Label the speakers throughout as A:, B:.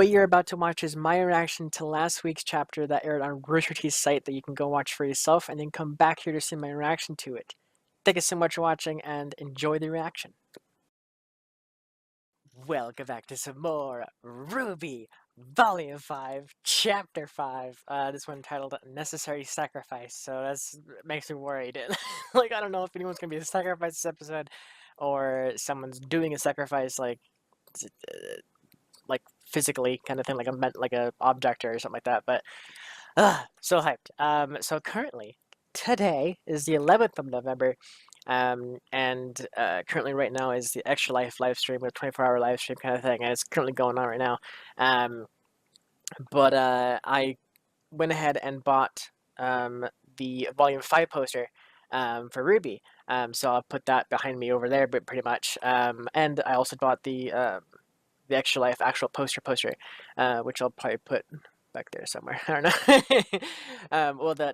A: What you're about to watch is my reaction to last week's chapter that aired on Rooster Teeth's site that you can go watch for yourself, and then come back here to see my reaction to it. Thank you so much for watching, and enjoy the reaction. Welcome back to some more RWBY Volume 5, Chapter 5. This one titled Necessary Sacrifice, so that makes me worried. Like, I don't know if anyone's gonna be a sacrifice this episode, or someone's doing a sacrifice, like physically kind of thing, like a object or something like that. But so hyped. So currently, today is the 11th of November, and currently right now is the Extra Life live stream, a 24-hour live stream kind of thing, and it's currently going on right now. But I went ahead and bought the Volume 5 poster for RWBY. So I'll put that behind me over there, but pretty much. And I also bought the Extra Life actual poster, which I'll probably put back there somewhere. I don't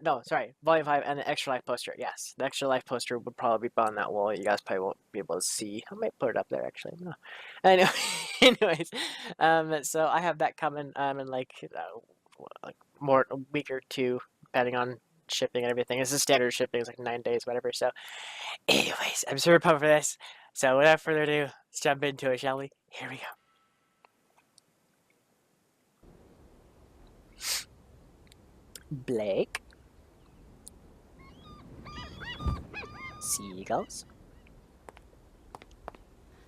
A: know. Volume 5 and the Extra Life poster. Yes, the Extra Life poster would probably be on that wall. You guys probably won't be able to see. I might put it up there actually. No. Anyway, so I have that coming in like a week or two, depending on shipping and everything. It's a standard shipping. It's like 9 days, whatever. So, anyways, I'm super pumped for this. So without further ado, let's jump into it, shall we? Here we go. Blake. Seagulls.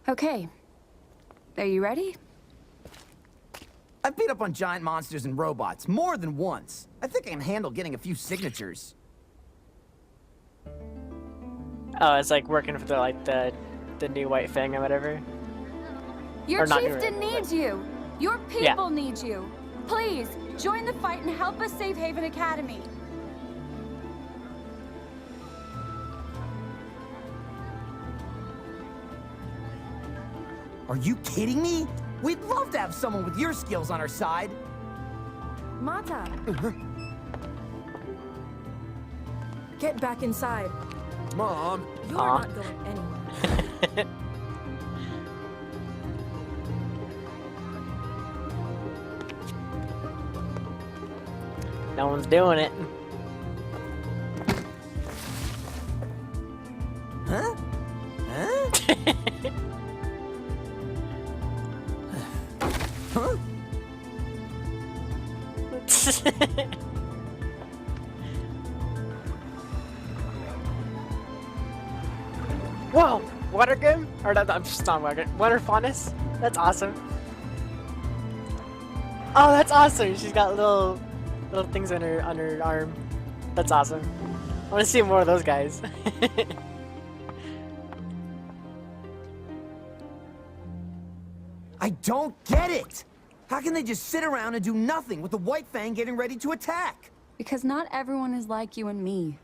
B: Okay. Are you ready?
C: I've beat up on giant monsters and robots more than once. I think I can handle getting a few signatures.
A: Oh, it's like working for the new white Fang or whatever.
B: Your chieftain needs you. Your people need you. Please, join the fight and help us save Haven Academy.
C: Are you kidding me? We'd love to have someone with your skills on our side.
B: Mata. Get back inside.
D: Mom.
B: You're not going anywhere.
A: No one's doing it.
C: Huh? Huh? Huh?
A: Whoa! Water gun? Or no, I'm just not water gun. Water fondness? That's awesome. Oh, that's awesome! She's got little things on her arm. That's awesome. I want to see more of those guys.
C: I don't get it! How can they just sit around and do nothing with the White Fang getting ready to attack?
B: Because not everyone is like you and me.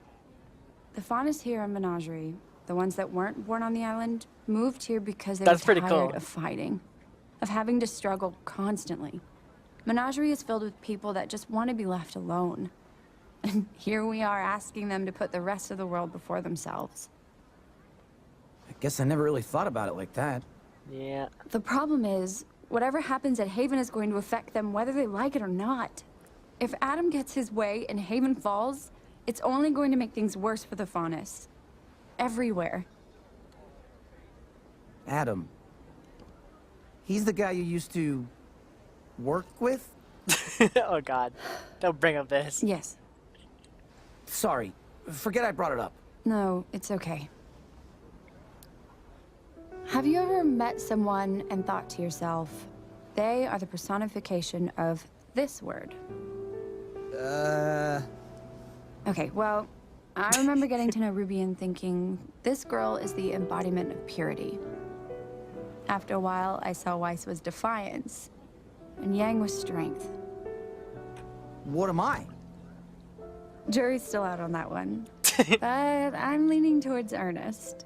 B: The faunus here in Menagerie, the ones that weren't born on the island, moved here because they were tired of fighting, of having to struggle constantly. Menagerie is filled with people that just want to be left alone. And here we are asking them to put the rest of the world before themselves.
C: I guess I never really thought about it like that.
A: Yeah.
B: The problem is, whatever happens at Haven is going to affect them whether they like it or not. If Adam gets his way and Haven falls, it's only going to make things worse for the faunus. Everywhere.
C: Adam. He's the guy you used to work with?
A: Oh god. Don't bring up this.
B: Yes.
C: Sorry. Forget I brought it up.
B: No, it's okay. Have you ever met someone and thought to yourself, they are the personification of this word? Okay, well, I remember getting to know Ruby and thinking, this girl is the embodiment of purity. After a while, I saw Weiss was defiance, and Yang was strength.
C: What am I?
B: Jury's still out on that one, but I'm leaning towards earnest.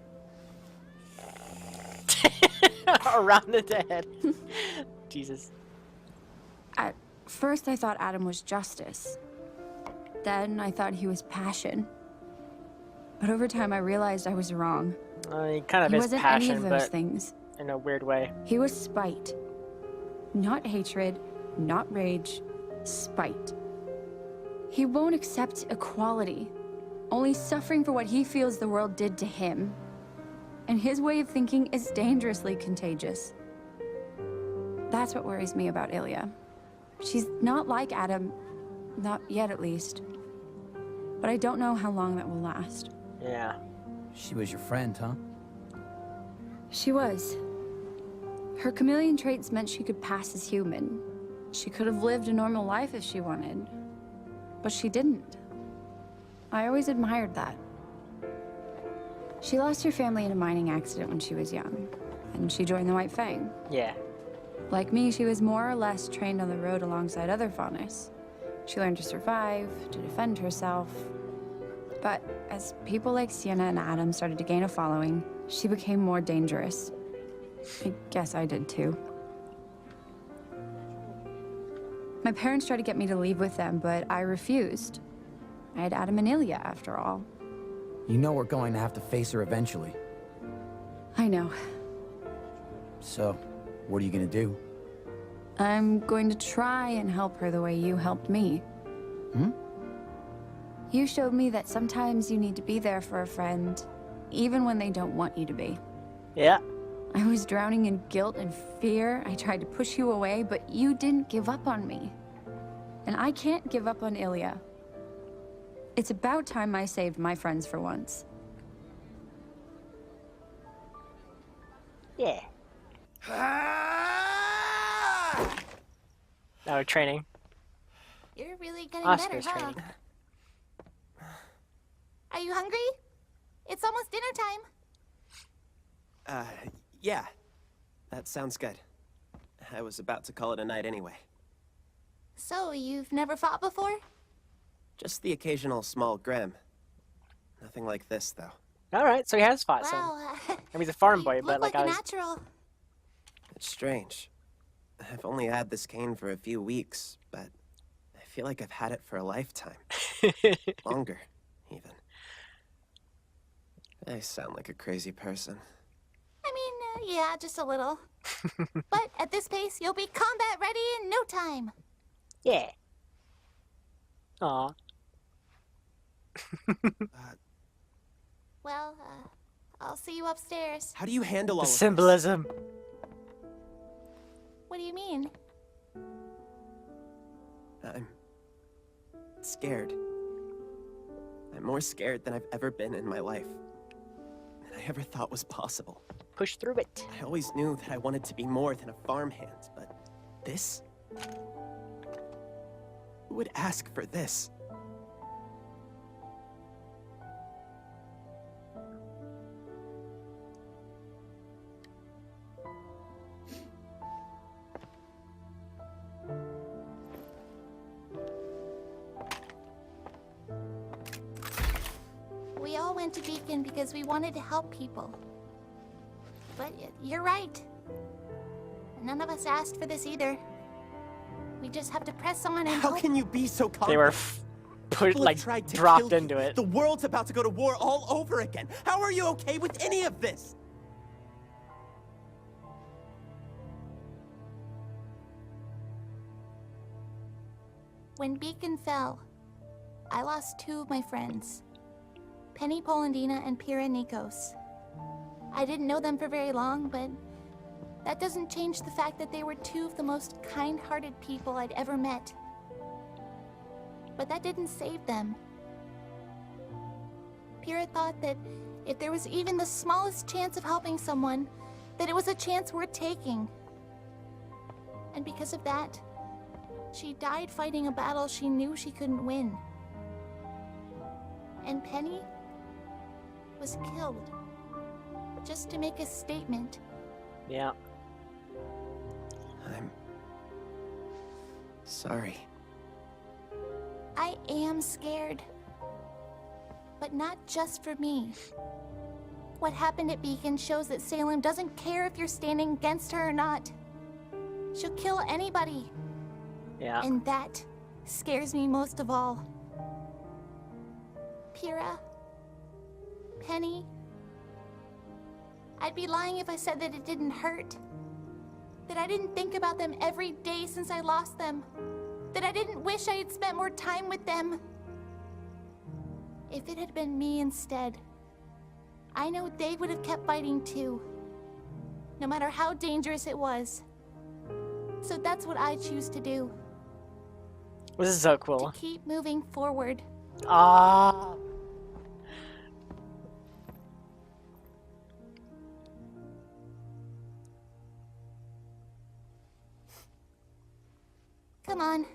A: Around the head. Jesus.
B: At first, I thought Adam was justice. Then I thought he was passion. But over time, I realized I was wrong.
A: He kind of
B: He
A: is
B: wasn't
A: passion,
B: any of those
A: but
B: things.
A: in a weird way.
B: He was spite. Not hatred, not rage, spite. He won't accept equality, only suffering for what he feels the world did to him. And his way of thinking is dangerously contagious. That's what worries me about Ilya. She's not like Adam, not yet at least. But I don't know how long that will last.
A: Yeah.
C: She was your friend, huh?
B: She was. Her chameleon traits meant she could pass as human. She could have lived a normal life if she wanted. But she didn't. I always admired that. She lost her family in a mining accident when she was young, and she joined the White Fang.
A: Yeah.
B: Like me, she was more or less trained on the road alongside other faunus. She learned to survive, to defend herself. But as people like Sienna and Adam started to gain a following, she became more dangerous. I guess I did too. My parents tried to get me to leave with them, but I refused. I had Adam and Ilya, after all.
C: You know we're going to have to face her eventually.
B: I know.
C: So, what are you gonna do?
B: I'm going to try and help her the way you helped me.
C: Hmm?
B: You showed me that sometimes you need to be there for a friend, even when they don't want you to be.
A: Yeah.
B: I was drowning in guilt and fear. I tried to push you away, but you didn't give up on me. And I can't give up on Ilya. It's about time I saved my friends for once.
A: Yeah. Now training.
D: You're really getting
A: Oscar's
D: better, huh?
A: training.
D: Are you hungry? It's almost dinner time.
E: Yeah. That sounds good. I was about to call it a night anyway.
D: So, you've never fought before?
E: Just the occasional small grim. Nothing like this, though.
A: Alright, so he has fought some.
D: Wow.
A: I mean, he's a farm
D: You
A: boy,
D: look
A: but like I
D: a
A: was...
D: natural.
E: It's strange. I've only had this cane for a few weeks, but I feel like I've had it for a lifetime. Longer, even. I sound like a crazy person.
D: I mean, yeah, just a little. But at this pace, you'll be combat ready in no time.
A: Yeah. Aw.
D: Well, I'll see you upstairs.
E: How do you handle all
A: The
E: of
A: symbolism.
D: What do you mean?
E: this? I'm scared. I'm more scared than I've ever been in my life. Than I ever thought was possible.
A: Push through it.
E: I always knew that I wanted to be more than a farmhand, but this? Who would ask for this?
D: We all went to Beacon because we wanted to help people. But you're right. None of us asked for this either. We just have to press on and
E: How
D: hope.
E: can you be so confident?
A: They were put
E: People have
A: like
E: tried to
A: dropped
E: kill you.
A: into it.
E: The world's about to go to war all over again. How are you okay with any of this?
D: When Beacon fell, I lost two of my friends. Penny Polandina and Pira Nikos. I didn't know them for very long, but that doesn't change the fact that they were two of the most kind-hearted people I'd ever met. But that didn't save them. Pira thought that if there was even the smallest chance of helping someone, that it was a chance worth taking. And because of that, she died fighting a battle she knew she couldn't win. And Penny was killed just to make a statement.
A: Yeah.
E: I'm sorry.
D: I am scared. But not just for me. What happened at Beacon shows that Salem doesn't care if you're standing against her or not. She'll kill anybody.
A: Yeah.
D: And that scares me most of all. Pira, Penny, I'd be lying if I said that it didn't hurt. That I didn't think about them every day since I lost them. That I didn't wish I had spent more time with them. If it had been me instead, I know they would have kept fighting too. No matter how dangerous it was. So that's what I choose to do.
A: This is so cool.
D: To keep moving forward.
A: Ah.
D: Come on.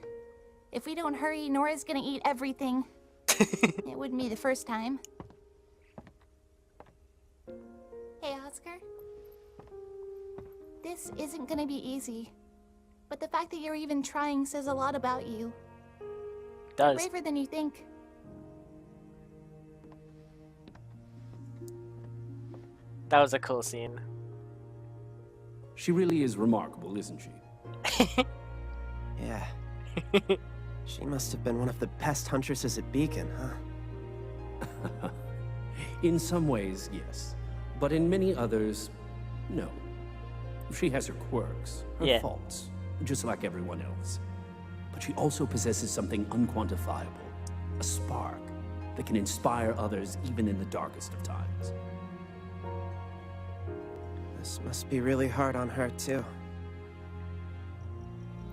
D: If we don't hurry, Nora's gonna eat everything. It wouldn't be the first time. Hey, Oscar. This isn't gonna be easy. But the fact that you're even trying says a lot about you.
A: Does.
D: Braver than you think.
A: That was a cool scene.
F: She really is remarkable, isn't she?
E: Yeah. She must have been one of the best huntresses at Beacon, huh?
F: In some ways, yes. But in many others, no. She has her quirks, her faults, just like everyone else. But she also possesses something unquantifiable, a spark that can inspire others even in the darkest of times.
E: This must be really hard on her, too.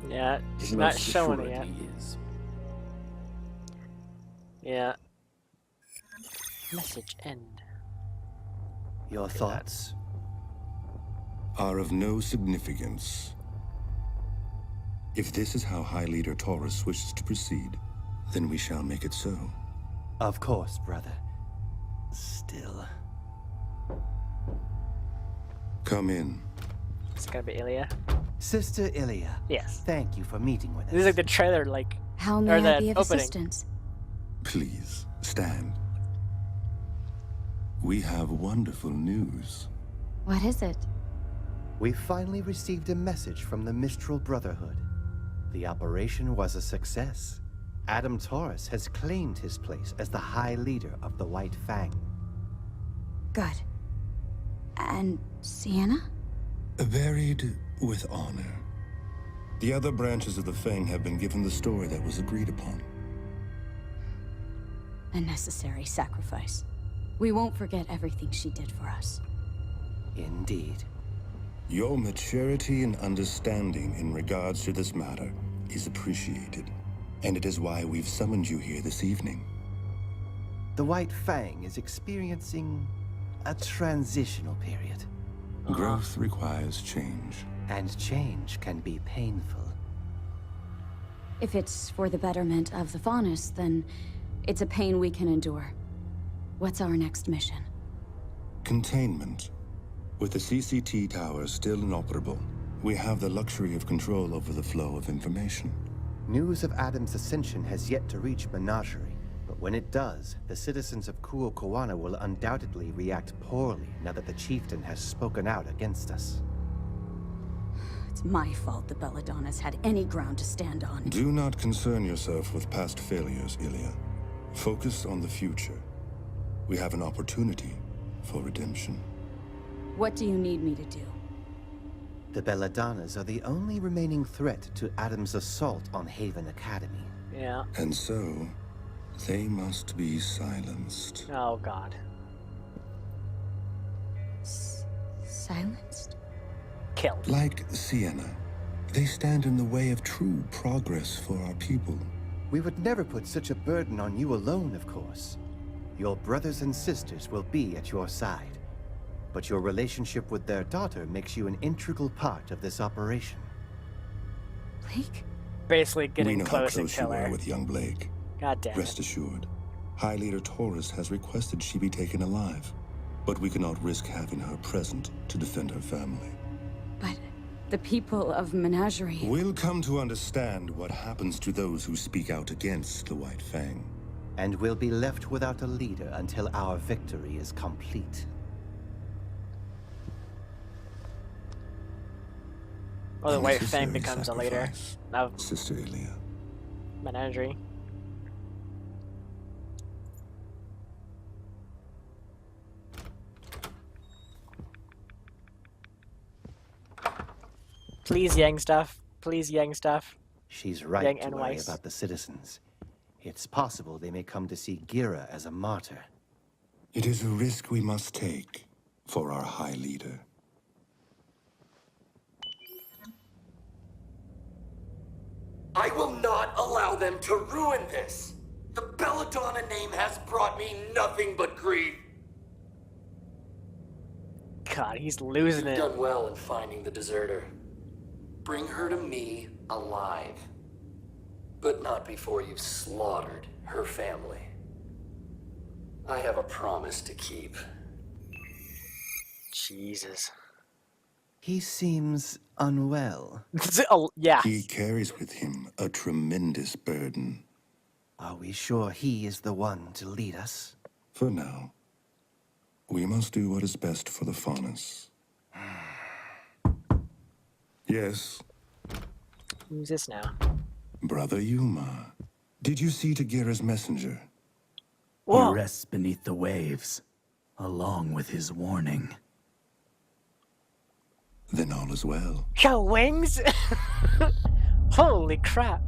A: Yeah, she's not
F: Most
A: showing it yet.
F: assuredly is.
A: Yeah. Message end.
G: Your thoughts
H: are of no significance. If this is how High Leader Taurus wishes to proceed, then we shall make it so.
G: Of course, brother. Still.
H: Come in.
A: It's gonna be Ilya.
G: Sister Ilya.
A: Yes.
G: Thank you for meeting with us.
A: This is like the trailer, like,
B: How
A: or
B: may I
A: the
B: be of
A: opening.
B: assistance?
H: Please, stand. We have wonderful news.
B: What is it?
G: We finally received a message from the Mistral Brotherhood. The operation was a success. Adam Taurus has claimed his place as the High Leader of the White Fang.
B: Good. And Sienna?
H: Buried with honor. The other branches of the Fang have been given the story that was agreed upon.
B: A necessary sacrifice. We won't forget everything she did for us.
G: Indeed.
H: Your maturity and understanding in regards to this matter is appreciated, and it is why we've summoned you here this evening.
G: The White Fang is experiencing a transitional period.
H: Growth requires change.
G: And change can be painful.
B: If it's for the betterment of the Faunus, then it's a pain we can endure. What's our next mission?
H: Containment. With the CCT tower still inoperable, we have the luxury of control over the flow of information.
G: News of Adam's ascension has yet to reach Menagerie, but when it does, the citizens of Kuokawana will undoubtedly react poorly now that the chieftain has spoken out against us.
B: It's my fault the Belladonnas had any ground to stand on.
H: Do not concern yourself with past failures, Ilya. Focus on the future. We have an opportunity for redemption.
B: What do you need me to do?
G: The Belladonnas are the only remaining threat to Adam's assault on Haven Academy.
A: Yeah.
H: And so, they must be silenced.
A: Oh, God.
B: Silenced?
A: Killed.
H: Like Sienna, they stand in the way of true progress for our people.
G: We would never put such a burden on you alone, of course. Your brothers and sisters will be at your side. But your relationship with their daughter makes you an integral part of this operation.
B: Blake?
A: Basically
H: We
A: getting
H: know how
A: close and
H: close you
A: kill
H: are
A: her.
H: with young Blake.
A: God damn
H: Rest
A: it.
H: assured, High Leader Taurus has requested she be taken alive, but we cannot risk having her present to defend her family.
B: But the people of Menagerie...
H: We'll come to understand what happens to those who speak out against the White Fang.
G: And we'll be left without a leader until our victory is complete.
A: Or the
H: A
A: White Fang
H: necessary
A: becomes a leader
H: sacrifice,
A: of
H: Sister Ilya.
A: Menagerie. Please, Yang stuff. Please, Yang stuff.
G: She's right
A: Yang
G: to
A: and
G: worry
A: Weiss.
G: about the citizens. It's possible they may come to see Gira as a martyr.
H: It is a risk we must take for our High Leader.
I: I will not allow them to ruin this. The Belladonna name has brought me nothing but grief.
A: God, he's losing
I: You've
A: it.
I: done well in finding the deserter. Bring her to me alive. But not before you've slaughtered her family. I have a promise to keep.
A: Jesus.
G: He seems unwell.
A: Oh, yeah.
H: He carries with him a tremendous burden.
G: Are we sure he is the one to lead us?
H: For now, we must do what is best for the Faunus. Yes,
A: Who's this now?
H: Brother Yuma. Did you see Tagira's messenger?
A: Whoa.
J: He rests beneath the waves, along with his warning.
H: Then all is well.
A: Yo, wings? Holy crap.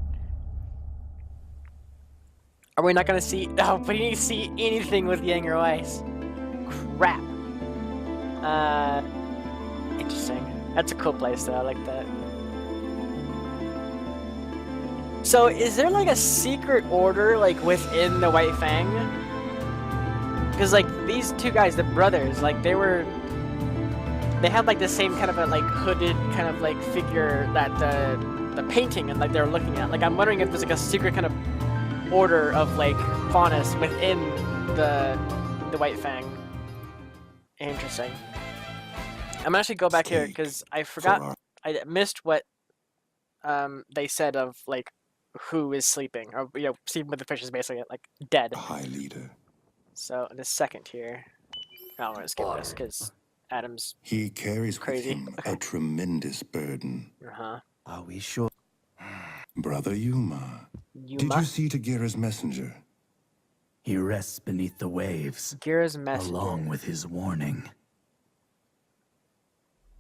A: Are we not gonna see? Oh, we didn't see anything with Yang or Weiss. Crap. Interesting. That's a cool place though, I like that. So, is there like a secret order like within the White Fang? Because like these two guys, the brothers, like they had like the same kind of a like hooded kind of like figure that the painting and like they were looking at. Like I'm wondering if there's like a secret kind of order of like Faunus within the White Fang. Interesting. I'm gonna actually go back here because I forgot, I missed what they said of like who is sleeping, or you know, sleeping with the fishes, basically like dead.
H: High Leader.
A: So in a second here, I'm gonna skip this because Adam's
H: He carries
A: crazy.
H: with him a tremendous burden.
G: Are we sure?
H: Brother Yuma. Did you see Tagira's messenger?
J: He rests beneath the waves,
A: Gira's messenger,
J: along with his warning.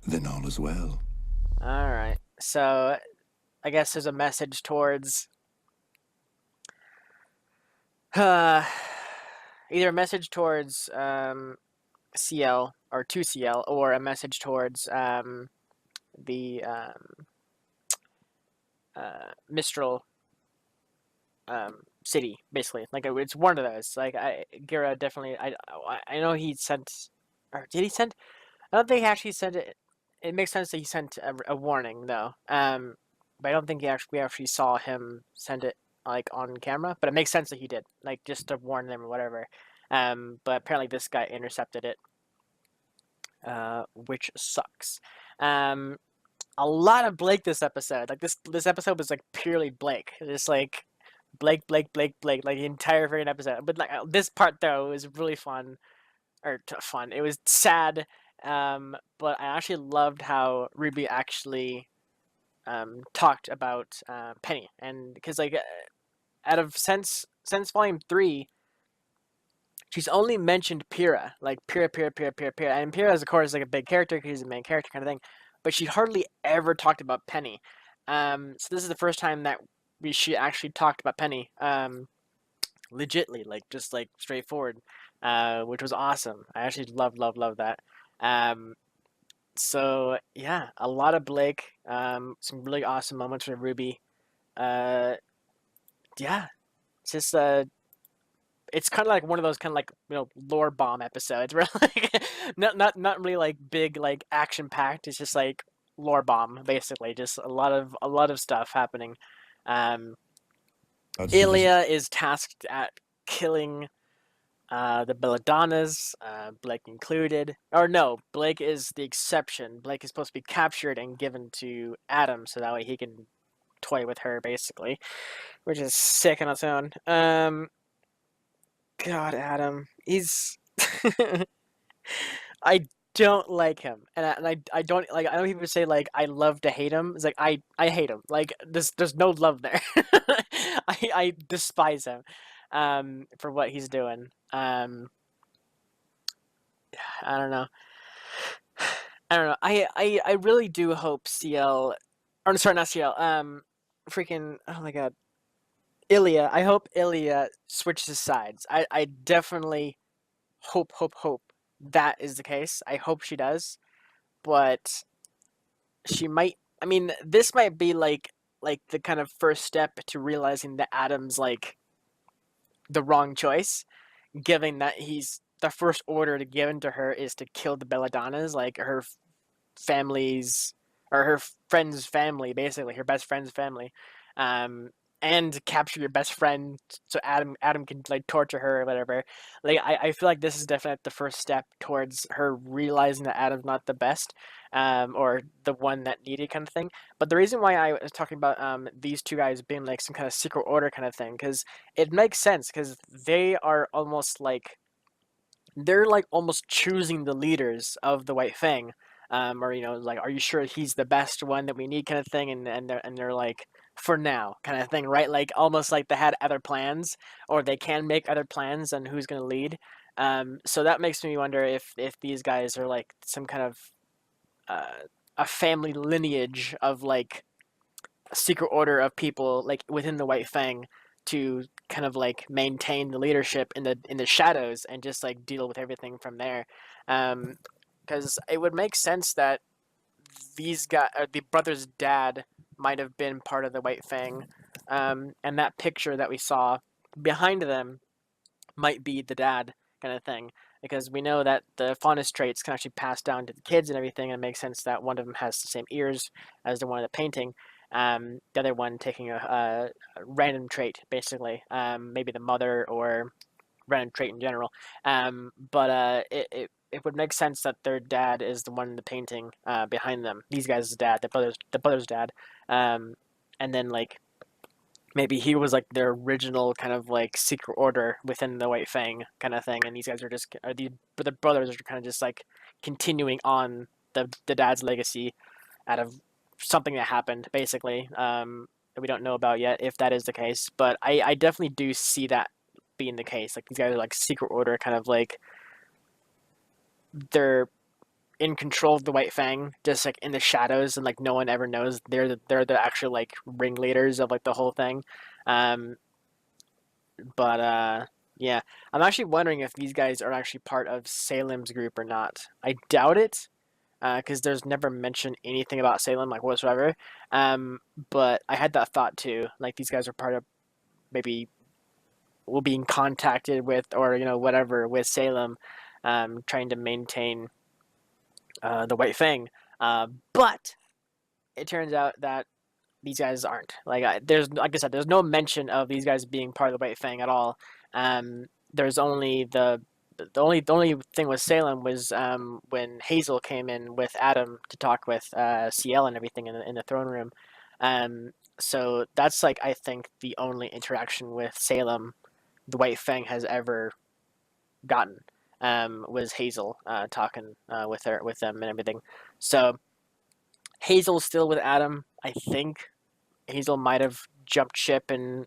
H: Then all is well.
A: All right. So I guess there's a message towards either a message towards CL or to CL, or a message towards the Mistral city, basically. Like it's one of those. Like Gira definitely. I know he sent, or did he send? I don't think he actually sent it. It makes sense that he sent a warning though. But I don't think we actually saw him send it like on camera. But it makes sense that he did, like just to warn them or whatever. But apparently this guy intercepted it, which sucks. A lot of Blake this episode. Like this episode was like purely Blake. Just like Blake, like the entire freaking episode. But like this part though was really fun, or fun. It was sad, but I actually loved how Ruby actually talked about Penny, and because like out of since Volume 3, she's only mentioned Pyrrha, like Pyrrha, and Pyrrha is of course like a big character because he's a main character kind of thing, but she hardly ever talked about Penny. So this is the first time that she actually talked about Penny, legitly, like just like straightforward, which was awesome. I actually love that. So yeah, a lot of Blake, some really awesome moments with Ruby. Yeah, it's just it's kind of like one of those kind of like, you know, lore bomb episodes where like not really like big like action packed. It's just like lore bomb basically, just a lot of stuff happening. Ilya is tasked at killing the Belladonnas, Blake included. Or no, Blake is the exception. Blake is supposed to be captured and given to Adam so that way he can toy with her basically, which is sick on its own. God, Adam, he's I don't like him, and I don't like. I know people say like I love to hate him. It's like I hate him. Like there's no love there. I despise him for what he's doing. I don't know. I don't know. I really do hope CL, or sorry, not CL. Freaking, oh my god, Ilya. I hope Ilya switches sides. I definitely hope that is the case. I hope she does, but she might. I mean, this might be like the kind of first step to realizing that Adam's like the wrong choice, given that he's the first order to given to her is to kill the Belladonnas, like her family's or her friend's family, basically her best friend's family, um, and capture your best friend so Adam can like torture her or whatever. Like I feel like this is definitely the first step towards her realizing that Adam's not the best, or the one that needed kind of thing. But the reason why I was talking about these two guys being like some kind of secret order kind of thing, because it makes sense because they are almost like they're like almost choosing the leaders of the White Fang, or like, are you sure he's the best one that we need, kind of thing, and they're like, for now, kind of thing, right? Like almost like they had other plans, or they can make other plans on who's going to lead. So that makes me wonder if these guys are like some kind of a family lineage of like a secret order of people like within the White Fang to kind of like maintain the leadership in the shadows and just like deal with everything from there. Because it would make sense that these guys, the brother's dad, might have been part of the White Fang, and that picture that we saw behind them might be the dad, kind of thing. Because we know that the fondness traits can actually pass down to the kids and everything, and it makes sense that one of them has the same ears as the one in the painting. The other one taking a random trait, basically, maybe the mother or random trait in general. But it would make sense that their dad is the one in the painting behind them. These guys' dad, the brother's dad, and then like maybe he was like their original kind of like secret order within the White Fang kind of thing, and these guys are just the brothers are kind of just like continuing on the dad's legacy out of something that happened, basically, that we don't know about yet, if that is the case. But I definitely do see that being the case. Like these guys are like secret order, kind of like they're in control of the White Fang, just like in the shadows, and like no one ever knows they're the actual like ringleaders of like the whole thing. Um, but yeah, I'm actually wondering if these guys are actually part of Salem's group or not. I doubt it, because there's never mentioned anything about Salem like whatsoever. But I had that thought too. Like these guys are part of maybe will being contacted with, or whatever, with Salem, trying to maintain the White Fang. But it turns out that these guys aren't. There's, like I said, there's no mention of these guys being part of the White Fang at all. There's only the only thing with Salem was when Hazel came in with Adam to talk with CL and everything in the throne room. So that's like, I think, the only interaction with Salem the White Fang has ever gotten, was Hazel talking with them and everything. So Hazel's still with Adam. I think Hazel might have jumped ship and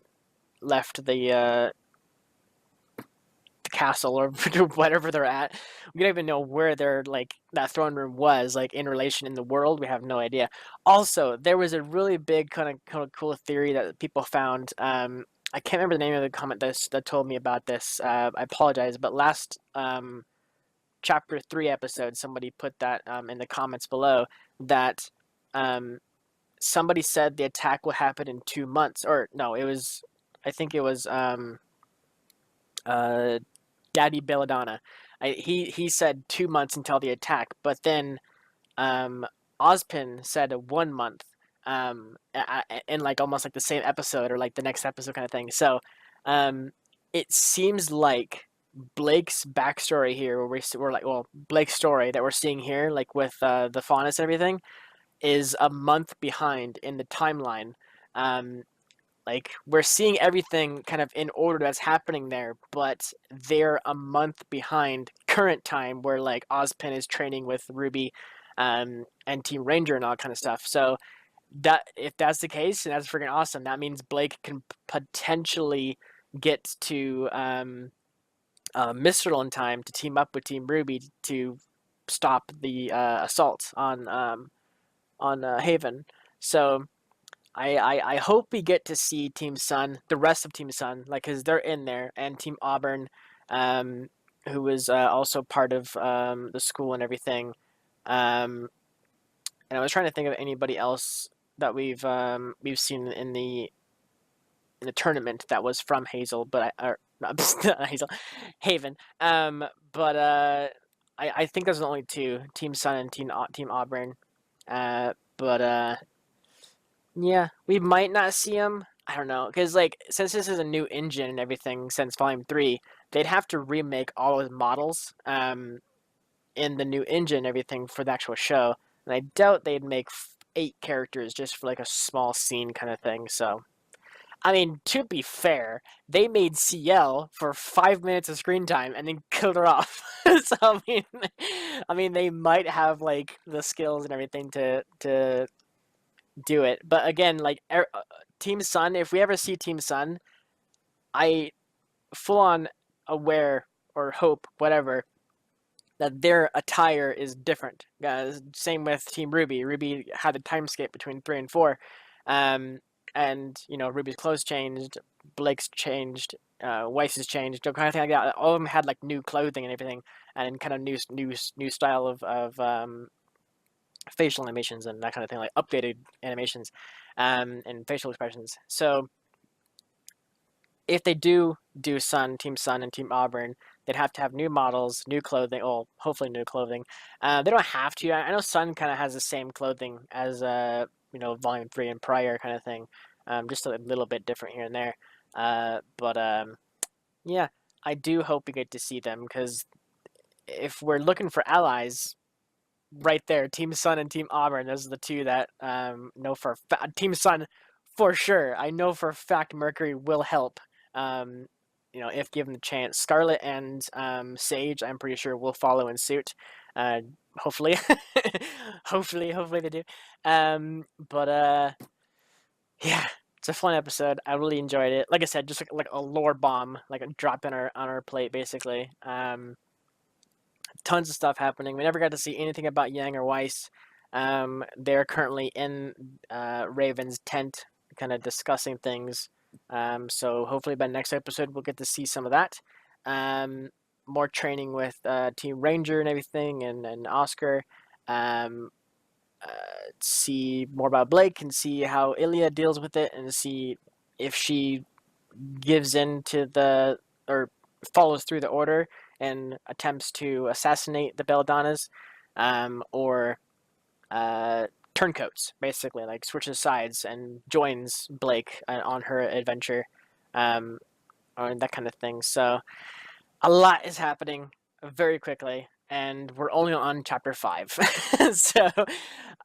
A: left the castle or whatever they're at. We don't even know where their like that throne room was like in relation in the world. We have no idea. Also, there was a really big kind of cool theory that people found. I can't remember the name of the comment that told me about this. I apologize, but last chapter 3 episode, somebody put that in the comments below that somebody said the attack will happen in 2 months, or no, I think it was Daddy Belladonna. He said 2 months until the attack, but then Ozpin said 1 month, in like almost like the same episode or like the next episode kind of thing. So it seems like Blake's backstory here, where we're like, well, Blake's story that we're seeing here, like with the faunus and everything, is a month behind in the timeline. Like we're seeing everything kind of in order that's happening there, but they're a month behind current time, where like Ozpin is training with Ruby, and Team Ranger and all kind of stuff. So that if that's the case, and that's freaking awesome, that means Blake can potentially get to Mistral in time to team up with Team RWBY to stop the assault on Haven. So I hope we get to see Team Sun, the rest of Team Sun, like, because they're in there, and Team Auburn, who was also part of the school and everything. And I was trying to think of anybody else that we've seen in the tournament that was from Hazel, but not Hazel, Haven. But I think those are the only two: Team Sun and Team Auburn. But yeah, we might not see them. I don't know, because like since this is a new engine and everything since Volume 3, they'd have to remake all those models in the new engine and everything for the actual show, and I doubt they'd make 8 characters just for like a small scene kind of thing. So, I mean, to be fair, they made CL for 5 minutes of screen time and then killed her off. So I mean, they might have like the skills and everything to do it. But again, like Team Sun, if we ever see Team Sun, I full on aware or hope, whatever, that their attire is different. Same with Team RWBY. RWBY had a time skip between 3 and 4. And, you know, RWBY's clothes changed, Blake's changed, Weiss's changed, kind of thing like that. All of them had, like, new clothing and everything, and kind of new style of facial animations and that kind of thing, like updated animations and facial expressions. So if they do Team Sun and Team Auburn, they'd have to have new models, new clothing, well, hopefully new clothing. They don't have to. I know Sun kind of has the same clothing as, you know, Volume 3 and prior kind of thing. Just a little bit different here and there. But yeah, I do hope we get to see them, because if we're looking for allies, right there, Team Sun and Team Auburn, those are the two that know for a fact. Team Sun, for sure. I know for a fact Mercury will help, you know, if given the chance. Scarlet and Sage, I'm pretty sure, will follow in suit. Hopefully. hopefully they do. But yeah, it's a fun episode. I really enjoyed it. Like I said, just like a lore bomb, like a drop in on our plate, basically. Tons of stuff happening. We never got to see anything about Yang or Weiss. They're currently in Raven's tent, kind of discussing things. So hopefully by next episode we'll get to see some of that. More training with Team Ranger and everything, and Oscar. See more about Blake and see how Ilya deals with it, and see if she gives in to or follows through the order and attempts to assassinate the Belladonnas, or turncoats, basically, like switches sides and joins Blake on her adventure, or that kind of thing. So a lot is happening very quickly, and we're only on chapter 5. So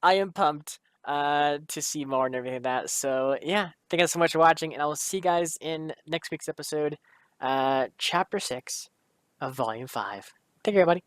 A: I am pumped to see more and everything like that. So yeah, thank you so much for watching, and I will see you guys in next week's episode, chapter 6 of Volume 5. Take care, everybody.